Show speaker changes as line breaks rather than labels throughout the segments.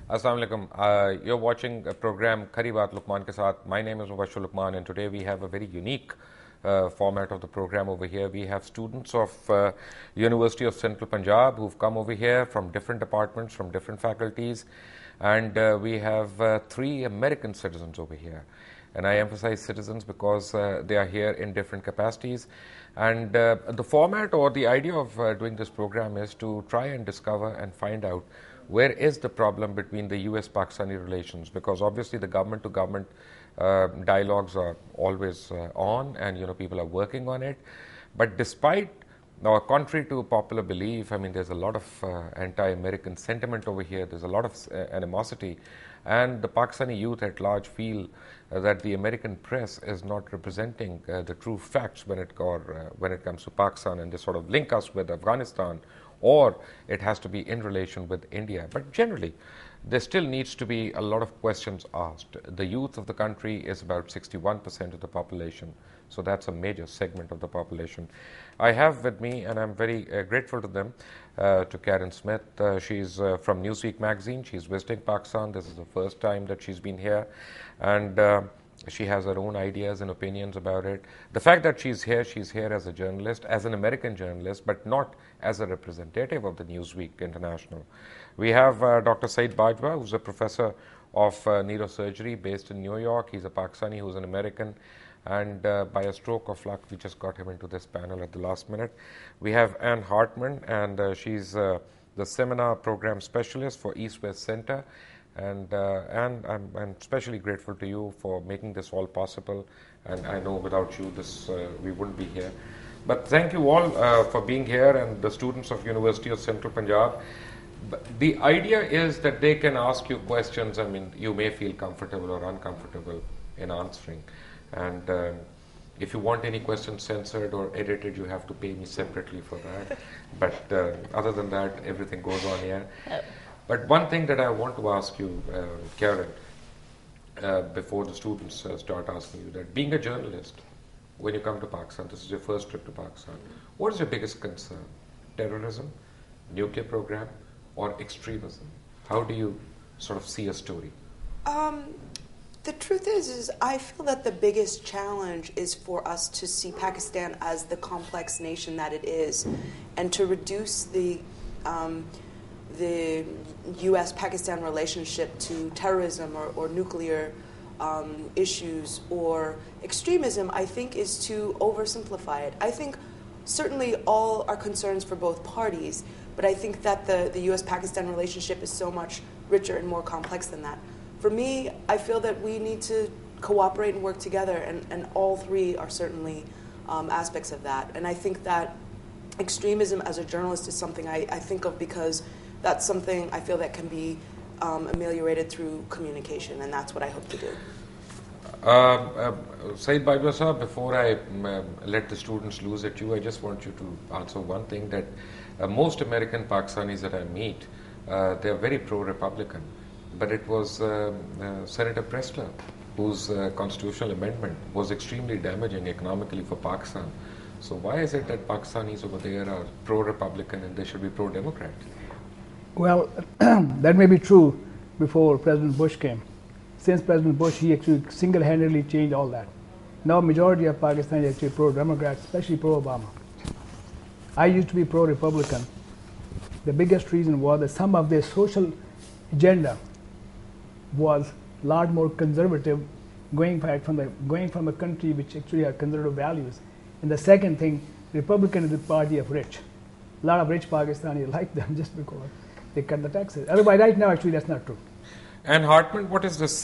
Assalamu alaikum. You're watching a program Baat Luqman ke saath. My name is Mubashir Luqman, and today we have a very unique format of the program over here. We have students of University of Central Punjab who've come over here from different departments, from different faculties, and we have 3 American citizens over here. And I emphasize citizens because they are here in different capacities. And the format or the idea of doing this program is to try and discover and find out where is the problem between the US-Pakistani relations, because obviously the government-to-government dialogues are always on, and people are working on it. But despite, or contrary to popular belief, I mean, there's a lot of anti-American sentiment over here. There's a lot of animosity, and the Pakistani youth at large feel that the American press is not representing the true facts when it comes to Pakistan, and they sort of link us with Afghanistan, or it has to be in relation with India. But generally, there still needs to be a lot of questions asked. The youth of the country is about 61% of the population, so that's a major segment of the population. I have with me, and I'm very grateful to them, to Karin Smith. She's from Newsweek magazine. She's visiting Pakistan. This is the first time that she's been here, and she has her own ideas and opinions about it. The fact that she's here as a journalist, as an American journalist, but not as a representative of the Newsweek International. We have Dr. Saeed Bajwa, who's a professor of neurosurgery based in New York. He's a Pakistani who's an American, and by a stroke of luck, we just got him into this panel at the last minute. We have Hartman, and she's the seminar program specialist for East-West Center. And I'm especially grateful to you for making this all possible. And I know without you, we wouldn't be here. But thank you all for being here, and the students of University of Central Punjab. The idea is that they can ask you questions. I mean, you may feel comfortable or uncomfortable in answering. And if you want any questions censored or edited, you have to pay me separately for that. But other than that, everything goes on here. But one thing that I want to ask you, Karin, before the students start asking you that, being a journalist, when you come to Pakistan, this is your first trip to Pakistan, what is your biggest concern? Terrorism, nuclear program, or extremism? How do you sort of see a story?
The truth is I feel that the biggest challenge is for us to see Pakistan as the complex nation that it is, and to reduce the U.S.-Pakistan relationship to terrorism or nuclear issues or extremism, I think, is to oversimplify it. I think certainly all are concerns for both parties, but I think that the U.S.-Pakistan relationship is so much richer and more complex than that. For me, I feel that we need to cooperate and work together, and all 3 are certainly aspects of that. And I think that extremism as a journalist is something I think of because that's something I feel that can be ameliorated through communication, and that's what I hope to do.
Saeed Bajwa sahab, before I let the students loose at you, I just want you to answer one thing, that most American Pakistanis that I meet, they are very pro-Republican. But it was Senator Pressler whose constitutional amendment was extremely damaging economically for Pakistan. So why is it that Pakistanis over there are pro-Republican and they should be pro-Democrat?
Well, that may be true before President Bush came. Since President Bush, he actually single-handedly changed all that. Now majority of Pakistan is actually pro-Democrat, especially pro-Obama. I used to be pro-Republican. The biggest reason was that some of their social agenda was a lot more conservative, going from a country which actually had conservative values. And the second thing, Republican is the party of rich. A lot of rich Pakistanis like them just because they cut the taxes. Otherwise, right now, actually, that's not true.
And Hartman, what is this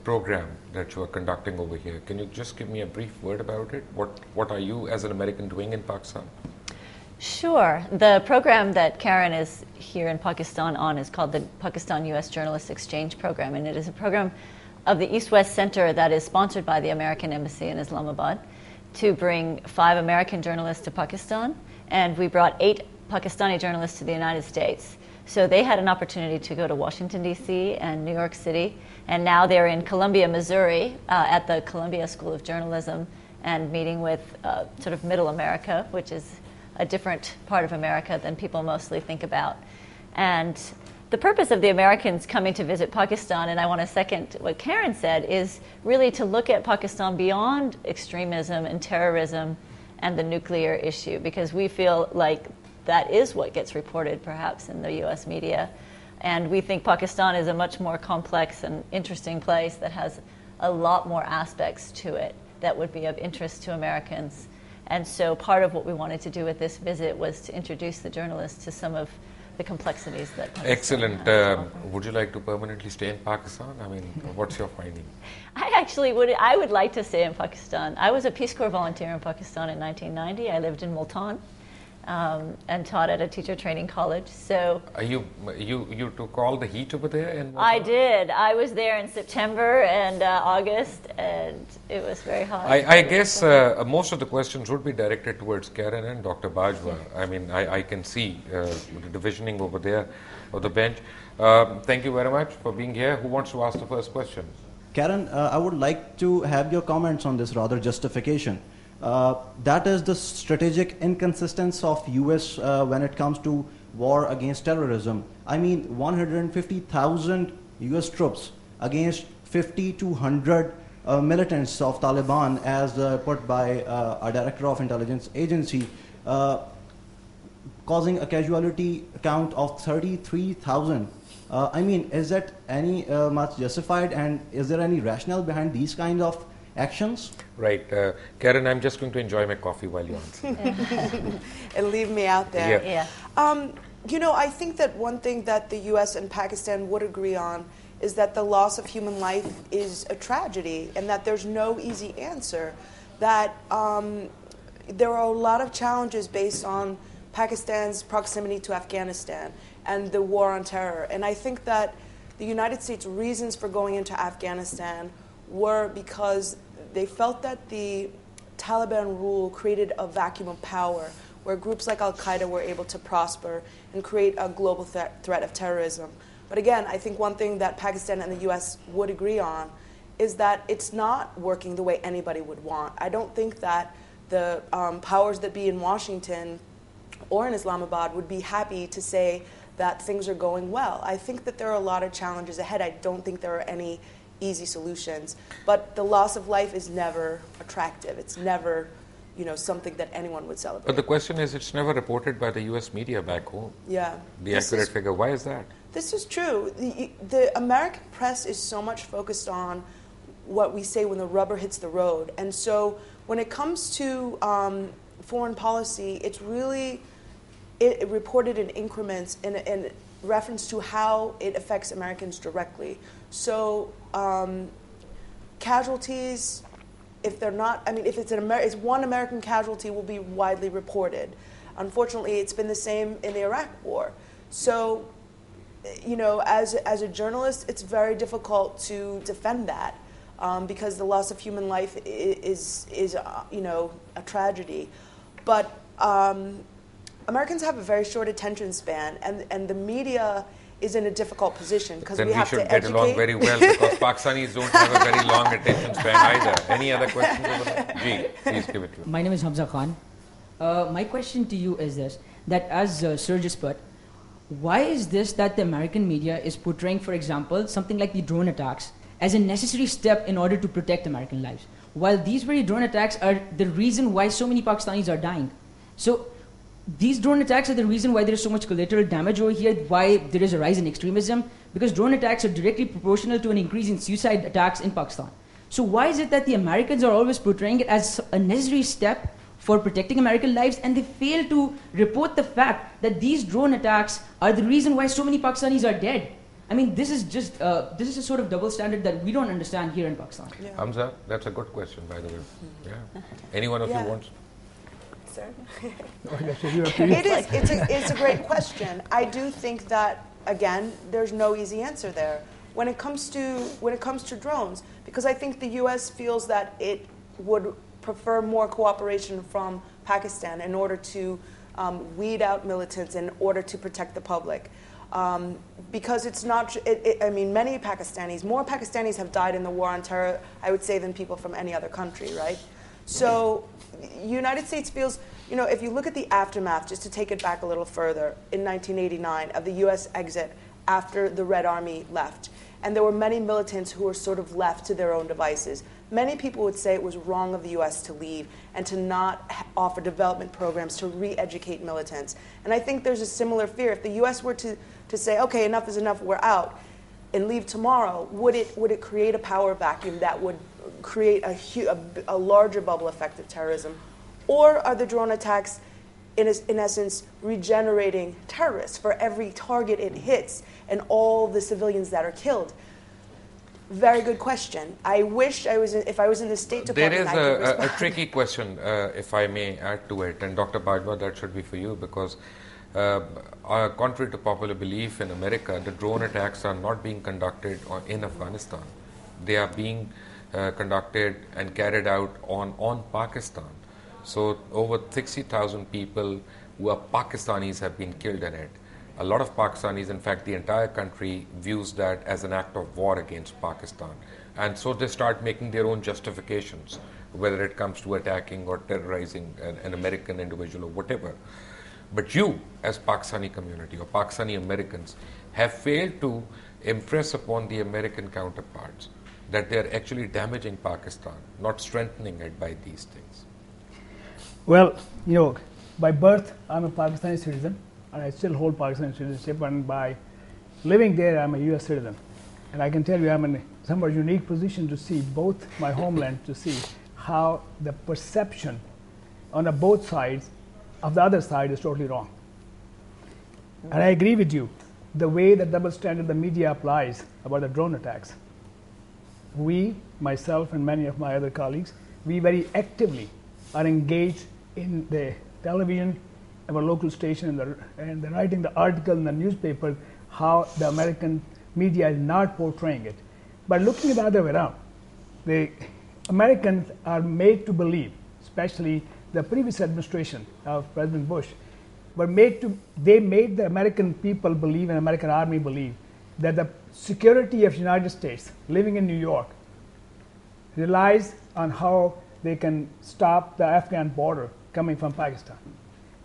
program that you are conducting over here? Can you just give me a brief word about it? What are you, as an American, doing in Pakistan?
Sure. The program that Karin is here in Pakistan on is called the Pakistan-U.S. Journalist Exchange Program, and it is a program of the East-West Center that is sponsored by the American Embassy in Islamabad to bring 5 American journalists to Pakistan, and we brought 8 Pakistani journalists to the United States. So they had an opportunity to go to Washington, D.C. and New York City, and now they're in Columbia, Missouri, at the Columbia School of Journalism, and meeting with sort of Middle America, which is a different part of America than people mostly think about. And the purpose of the Americans coming to visit Pakistan, and I want to second what Karin said, is really to look at Pakistan beyond extremism and terrorism and the nuclear issue, because we feel like that is what gets reported perhaps in the US media. And we think Pakistan is a much more complex and interesting place that has a lot more aspects to it that would be of interest to Americans. And so part of what we wanted to do with this visit was to introduce the journalists to some of the complexities that Pakistan
Excellent.
has.
Would you like to permanently stay in Pakistan? I mean, what's your finding?
I would like to stay in Pakistan. I was a Peace Corps volunteer in Pakistan in 1990. I lived in Multan and taught at a teacher training college. So
You took all the heat over there?
I did. I was there in September and August, and it was very hot.
I guess most of the questions would be directed towards Karin and Dr. Bajwa. I mean, I can see the divisioning over there of the bench. Thank you very much for being here. Who wants to ask the first question?
Karin, I would like to have your comments on this rather justification. That is the strategic inconsistency of US when it comes to war against terrorism. I mean, 150,000 US troops against 50 to 100 militants of Taliban, as put by our director of intelligence agency, causing a casualty count of 33,000. I mean, is that any much justified, and is there any rationale behind these kind of actions?
Right. Karin, I'm just going to enjoy my coffee while you answer.
And leave me out there.
Yeah.
You know, I think that one thing that the U.S. and Pakistan would agree on is that the loss of human life is a tragedy, and that there's no easy answer. That there are a lot of challenges based on Pakistan's proximity to Afghanistan and the war on terror. And I think that the United States' reasons for going into Afghanistan were because they felt that the Taliban rule created a vacuum of power where groups like Al-Qaeda were able to prosper and create a global threat of terrorism. But again, I think one thing that Pakistan and the U.S. would agree on is that it's not working the way anybody would want. I don't think that the powers that be in Washington or in Islamabad would be happy to say that things are going well. I think that there are a lot of challenges ahead. I don't think there are any easy solutions. But the loss of life is never attractive. It's never, something that anyone would celebrate.
But the question is, it's never reported by the U.S. media back home.
Yeah.
The accurate figure. Why is that?
This is true. The American press is so much focused on what we say when the rubber hits the road. And so when it comes to foreign policy, it's really it reported in increments in reference to how it affects Americans directly. So casualties, if they're not, if it's one American casualty, will be widely reported. Unfortunately, it's been the same in the Iraq War. So, as a journalist, it's very difficult to defend that because the loss of human life is a tragedy. But Americans have a very short attention span, and the media is in a difficult position because we have to educate.
Then we should get along very well because Pakistanis don't have a very long attention span either. Any other questions over there? Ji, please give it to me.
My name is Hamza Khan. My question to you is this, that as Sir just put, why is this that the American media is portraying, for example, something like the drone attacks as a necessary step in order to protect American lives, while these very drone attacks are the reason why so many Pakistanis are dying? So these drone attacks are the reason why there is so much collateral damage over here, why there is a rise in extremism, because drone attacks are directly proportional to an increase in suicide attacks in Pakistan. So why is it that the Americans are always portraying it as a necessary step for protecting American lives, and they fail to report the fact that these drone attacks are the reason why so many Pakistanis are dead? This is just this is a sort of double standard that we don't understand here in Pakistan.
Yeah.
Hamza, that's a good question, by the way. Yeah. Any one of you wants?
Sir?
It
is. It's a great question. I do think that, again, there's no easy answer there when it comes to drones, because I think the U.S. feels that it would prefer more cooperation from Pakistan in order to weed out militants, in order to protect the public. Because it's not, many Pakistanis, more Pakistanis have died in the war on terror, I would say, than people from any other country, right? So United States feels, if you look at the aftermath, just to take it back a little further, in 1989, of the U.S. exit after the Red Army left. And there were many militants who were sort of left to their own devices. Many people would say it was wrong of the U.S. to leave and to not offer development programs to re-educate militants. And I think there's a similar fear. If the U.S. were to say, okay, enough is enough, we're out, and leave tomorrow, would it create a power vacuum that would create a larger bubble effect of terrorism? Or are the drone attacks, in essence, regenerating terrorists for every target it hits and all the civilians that are killed? Very good question. I wish if I was in the State Department,
there is a tricky question, if I may add to it. And Dr. Bajwa, that should be for you, because contrary to popular belief in America, the drone attacks are not being conducted in Afghanistan. They are being conducted and carried out on Pakistan. So over 60,000 people who are Pakistanis have been killed in it. A lot of Pakistanis, in fact, the entire country views that as an act of war against Pakistan. And so they start making their own justifications, whether it comes to attacking or terrorizing an American individual or whatever. But you, as Pakistani community or Pakistani Americans, have failed to impress upon the American counterparts that they are actually damaging Pakistan, not strengthening it by these things.
Well, by birth, I'm a Pakistani citizen, and I still hold Pakistani citizenship, and by living there, I'm a U.S. citizen. And I can tell you I'm in a somewhat unique position to see both my homeland, to see how the perception on both sides of the other side is totally wrong. And I agree with you, the way the double standard the media applies about the drone attacks. We, myself and many of my other colleagues, we very actively are engaged in the television, our local station, and they're writing the article in the newspaper how the American media is not portraying it. But looking at the other way around, the Americans are made to believe, especially the previous administration of President Bush, they made the American people believe and American army believe that the security of the United States, living in New York, relies on how they can stop the Afghan border coming from Pakistan.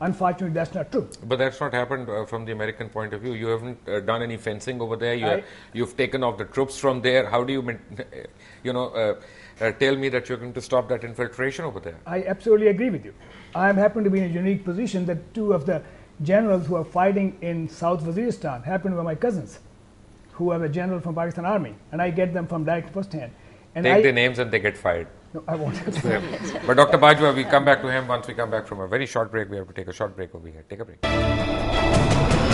Unfortunately, that's not true.
But that's not happened from the American point of view. You haven't done any fencing over there. You've taken off the troops from there. How do you, tell me that you're going to stop that infiltration over there?
I absolutely agree with you. I happen to be in a unique position that two of the generals who are fighting in South Waziristan happen to be my cousins, who are the general from Pakistan Army, and I get them from direct first hand. And
take their names and they get fired.
No, I won't.
But Dr. Bajwa, we'll come back to him once we come back from a very short break. We have to take a short break over here. Take a break.